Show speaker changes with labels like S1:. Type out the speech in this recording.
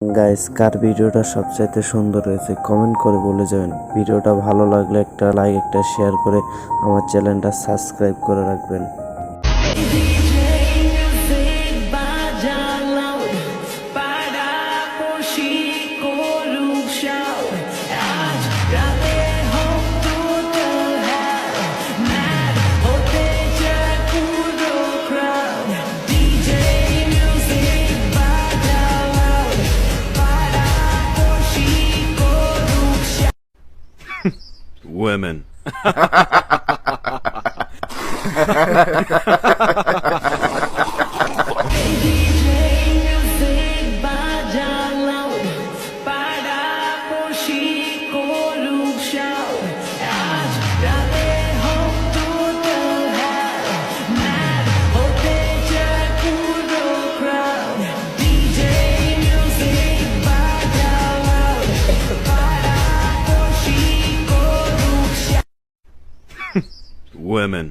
S1: Guys, কার ভিডিওটা সবচাইতে সুন্দর হয়েছে কমেন্ট করে বলে যাবেন। ভিডিওটা ভালো লাগলে একটা লাইক, একটা শেয়ার করে আমার চ্যানেলটা সাবস্ক্রাইব করে রাখবেন।
S2: Women. Women.